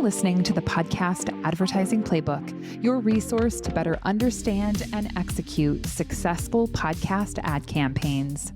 listening to the Podcast Advertising Playbook, your resource to better understand and execute successful podcast ad campaigns.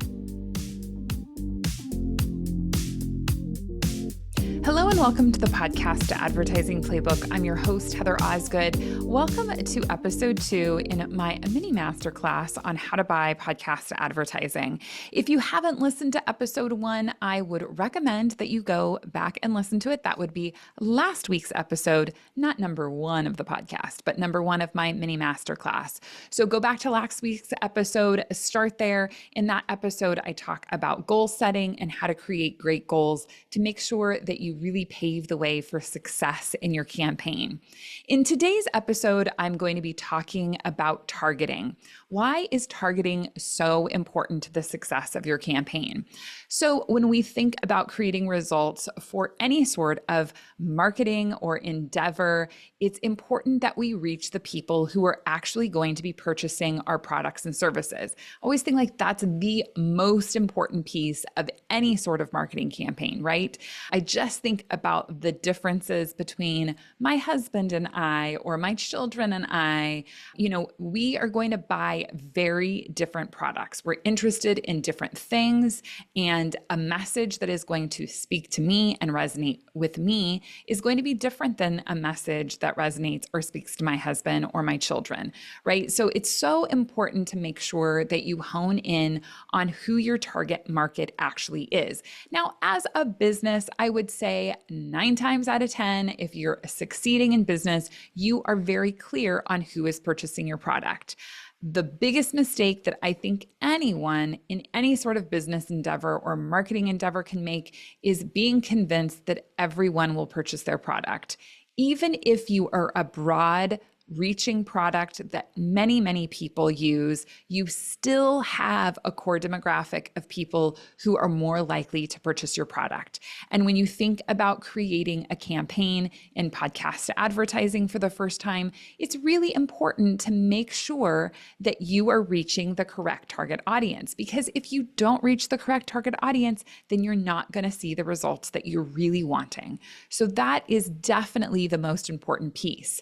Hello and welcome to the Podcast Advertising Playbook. I'm your host, Heather Osgood. Welcome to episode 2 in my mini masterclass on how to buy podcast advertising. If you haven't listened to episode 1, I would recommend that you go back and listen to it. That would be last week's episode, not number 1 of the podcast, but number 1 of my mini masterclass. So go back to last week's episode, start there. In that episode, I talk about goal setting and how to create great goals to make sure that you really pave the way for success in your campaign. In today's episode, I'm going to be talking about targeting. Why is targeting so important to the success of your campaign? So when we think about creating results for any sort of marketing or endeavor, it's important that we reach the people who are actually going to be purchasing our products and services. I always think like that's the most important piece of any sort of marketing campaign, right? I just think about the differences between my husband and I, or my children and I. You know, we are going to buy very different products. We're interested in different things, and a message that is going to speak to me and resonate with me is going to be different than a message that resonates or speaks to my husband or my children, right? So it's so important to make sure that you hone in on who your target market actually is. Now, as a business, I would say 9 times out of 10, if you're succeeding in business, you are very clear on who is purchasing your product. The biggest mistake that I think anyone in any sort of business endeavor or marketing endeavor can make is being convinced that everyone will purchase their product. Even if you are a broad reaching product that many, many people use, you still have a core demographic of people who are more likely to purchase your product. And when you think about creating a campaign in podcast advertising for the first time, it's really important to make sure that you are reaching the correct target audience. Because if you don't reach the correct target audience, then you're not going to see the results that you're really wanting. So that is definitely the most important piece.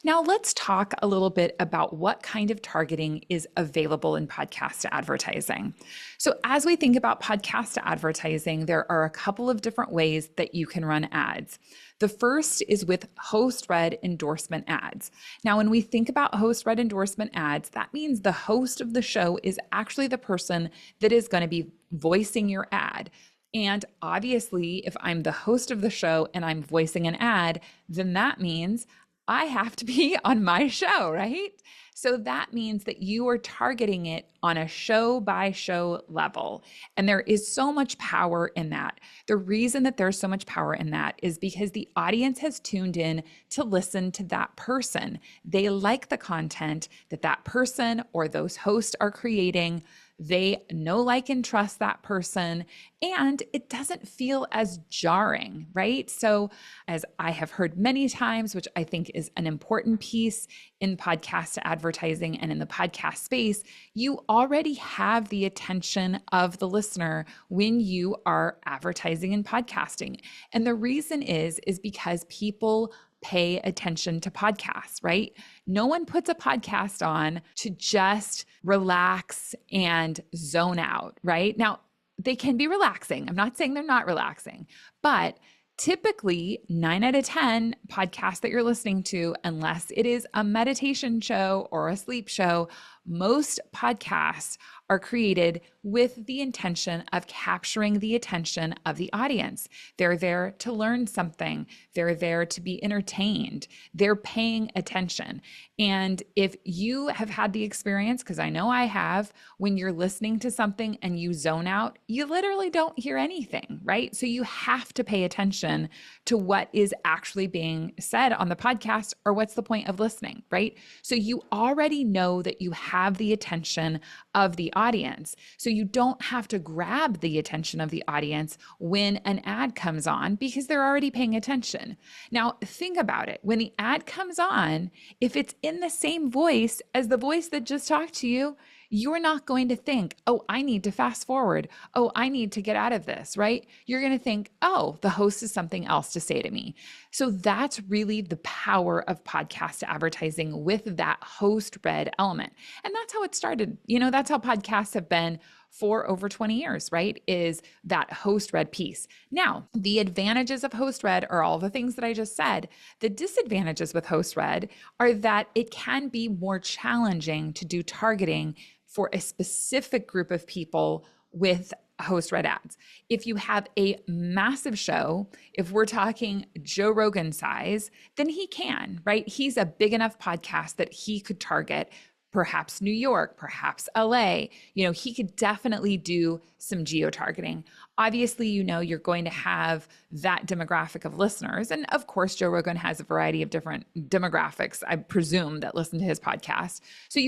Now, let's talk a little bit about what kind of targeting is available in podcast advertising. So as we think about podcast advertising, there are a couple of different ways that you can run ads. The first is with host-read endorsement ads. Now, when we think about host-read endorsement ads, that means the host of the show is actually the person that is going to be voicing your ad. And obviously, if I'm the host of the show and I'm voicing an ad, then that means I have to be on my show, right? So that means that you are targeting it on a show by show level. And there is so much power in that. The reason that there's so much power in that is because the audience has tuned in to listen to that person. They like the content that that person or those hosts are creating. They know, like, and trust that person, and it doesn't feel as jarring, right? So as I have heard many times, which I think is an important piece in podcast advertising and in the podcast space, you already have the attention of the listener when you are advertising and podcasting. And the reason is because people pay attention to podcasts, right? No one puts a podcast on to just relax and zone out, right? Now, they can be relaxing. I'm not saying they're not relaxing, but typically 9 out of 10 podcasts that you're listening to, unless it is a meditation show or a sleep show, most podcasts are created with the intention of capturing the attention of the audience. They're there to learn something. They're there to be entertained. They're paying attention. And if you have had the experience, because I know I have, when you're listening to something and you zone out, you literally don't hear anything, right? So you have to pay attention to what is actually being said on the podcast, or what's the point of listening, right? So you already know that you have the attention of the audience. So you don't have to grab the attention of the audience when an ad comes on, because they're already paying attention. Now, think about it. When the ad comes on, if it's in the same voice as the voice that just talked to you, you're not going to think, oh, I need to fast forward. Oh, I need to get out of this, right? You're going to think, oh, the host has something else to say to me. So that's really the power of podcast advertising with that host read element. And that's how it started. That's how podcasts have been for over 20 years, right? Is that host read piece. Now, the advantages of host read are all the things that I just said. The disadvantages with host read are that it can be more challenging to do targeting for a specific group of people with host read ads. If you have a massive show, if we're talking Joe Rogan size, then he can, right? He's a big enough podcast that he could target perhaps New York, perhaps LA. He could definitely do some geo-targeting. Obviously, you're going to have that demographic of listeners. And of course, Joe Rogan has a variety of different demographics, I presume, that listen to his podcast. So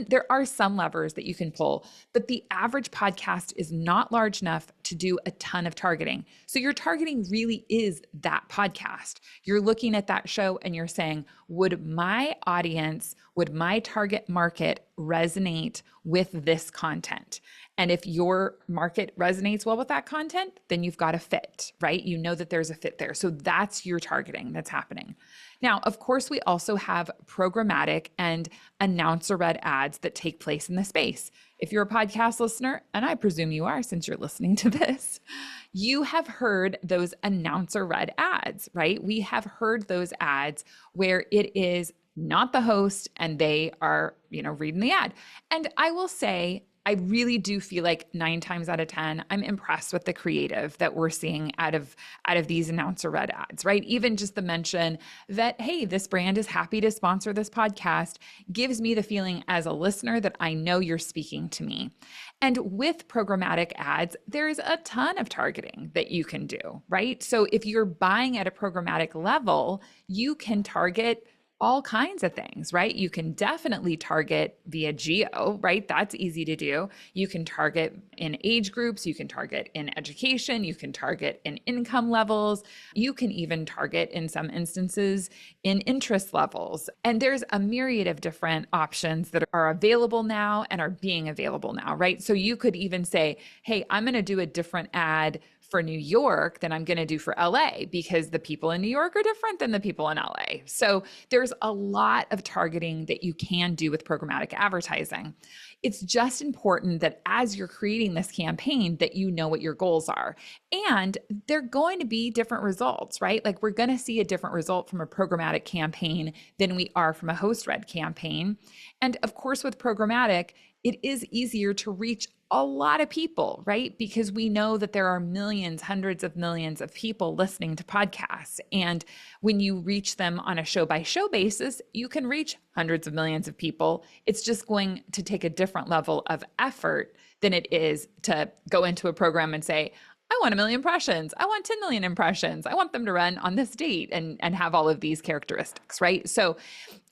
there are some levers that you can pull, but the average podcast is not large enough to do a ton of targeting. So your targeting really is that podcast. You're looking at that show and you're saying, would my audience, would my target market resonate with this content? And if your market resonates well with that content, then you've got a fit, right? You know that there's a fit there. So that's your targeting that's happening. Now, of course, we also have programmatic and announcer read ads that take place in the space. If you're a podcast listener, and I presume you are since you're listening to this, you have heard those announcer read ads, right? We have heard those ads where it is not the host and they are, reading the ad. And I will say, I really do feel like 9 times out of 10, I'm impressed with the creative that we're seeing out of these announcer read ads, right? Even just the mention that, hey, this brand is happy to sponsor this podcast gives me the feeling as a listener that I know you're speaking to me. And with programmatic ads, there's a ton of targeting that you can do, right? So if you're buying at a programmatic level, you can target all kinds of things, right? You can definitely target via geo, right? That's easy to do. You can target in age groups, you can target in education, you can target in income levels, you can even target in some instances in interest levels. And there's a myriad of different options that are available now and are being available now, right? So you could even say, hey, I'm going to do a different ad for New York than I'm going to do for LA because the people in New York are different than the people in LA. So there's a lot of targeting that you can do with programmatic advertising. It's just important that as you're creating this campaign that you know what your goals are. And they're going to be different results, right? Like we're going to see a different result from a programmatic campaign than we are from a host read campaign. And of course, with programmatic, it is easier to reach a lot of people, right? Because we know that there are millions, hundreds of millions of people listening to podcasts. And when you reach them on a show by show basis, you can reach hundreds of millions of people. It's just going to take a different level of effort than it is to go into a program and say, I want 1 million impressions. I want 10 million impressions. I want them to run on this date and have all of these characteristics, right? So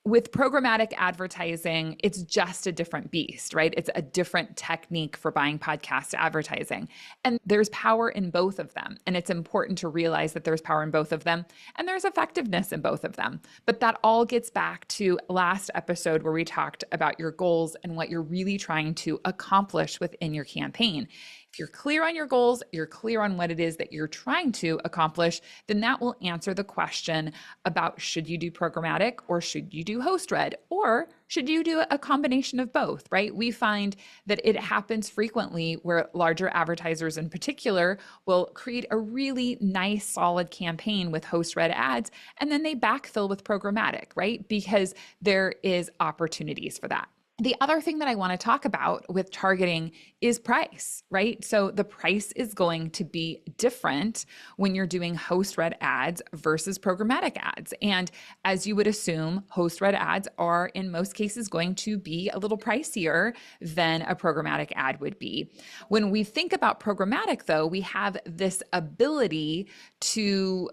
with programmatic advertising, it's just a different beast, right? It's a different technique for buying podcast advertising. And there's power in both of them. And it's important to realize that there's power in both of them and there's effectiveness in both of them. But that all gets back to last episode where we talked about your goals and what you're really trying to accomplish within your campaign. If you're clear on your goals, you're clear on what it is that you're trying to accomplish, then that will answer the question about should you do programmatic or should you do host read or should you do a combination of both, right? We find that it happens frequently where larger advertisers in particular will create a really nice, solid campaign with host read ads, and then they backfill with programmatic, right? Because there is opportunities for that. The other thing that I want to talk about with targeting is price, right? So the price is going to be different when you're doing host read ads versus programmatic ads. And as you would assume, host read ads are in most cases going to be a little pricier than a programmatic ad would be. When we think about programmatic though, we have this ability to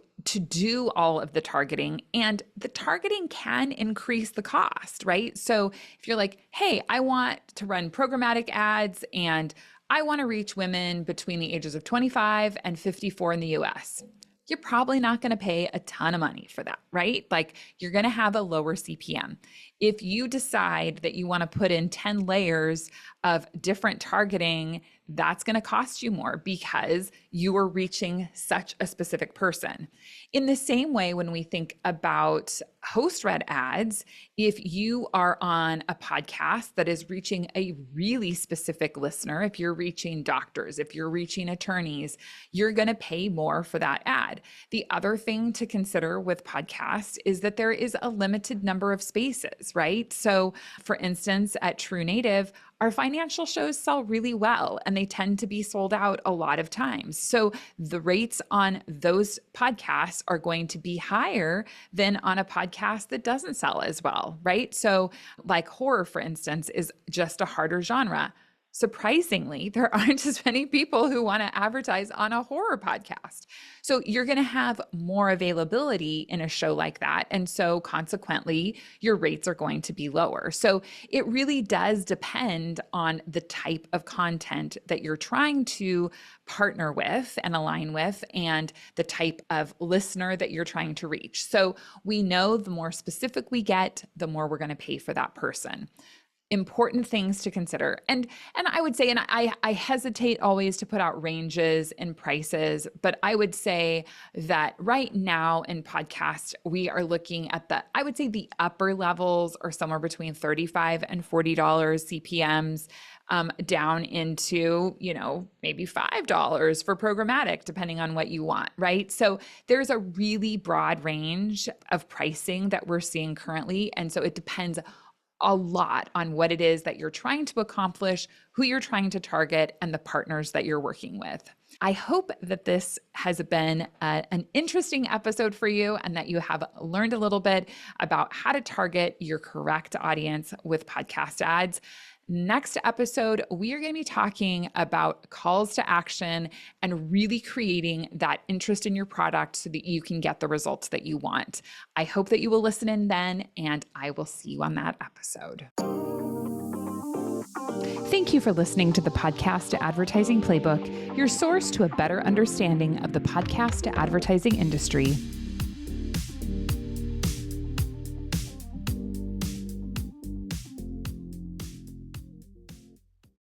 do all of the targeting, and the targeting can increase the cost, right? So if you're like, hey, I want to run programmatic ads and I want to reach women between the ages of 25 and 54 in the US. you're probably not going to pay a ton of money for that, right? Like you're going to have a lower CPM. If you decide that you want to put in 10 layers of different targeting, that's going to cost you more because you are reaching such a specific person. In the same way, when we think about host read ads, if you are on a podcast that is reaching a really specific listener, if you're reaching doctors, if you're reaching attorneys, you're going to pay more for that ad. The other thing to consider with podcasts is that there is a limited number of spaces, right? So for instance, at True Native, our financial shows sell really well and they tend to be sold out a lot of times. So the rates on those podcasts are going to be higher than on a podcast that doesn't sell as well, right? So like horror, for instance, is just a harder genre. Surprisingly, there aren't as many people who want to advertise on a horror podcast. So you're going to have more availability in a show like that. And so consequently, your rates are going to be lower. So it really does depend on the type of content that you're trying to partner with and align with and the type of listener that you're trying to reach. So we know the more specific we get, the more we're going to pay for that person. Important things to consider. And I would say, and I hesitate always to put out ranges and prices, but I would say that right now in podcasts, we are looking at I would say the upper levels are somewhere between $35 and $40 CPMs, down into, maybe $5 for programmatic, depending on what you want, right? So there's a really broad range of pricing that we're seeing currently. And so it depends a lot on what it is that you're trying to accomplish, who you're trying to target, and the partners that you're working with. I hope that this has been an interesting episode for you and that you have learned a little bit about how to target your correct audience with podcast ads. Next episode, we are going to be talking about calls to action and really creating that interest in your product so that you can get the results that you want. I hope that you will listen in then, and I will see you on that episode. Thank you for listening to the Podcast Advertising Playbook, your source to a better understanding of the podcast advertising industry.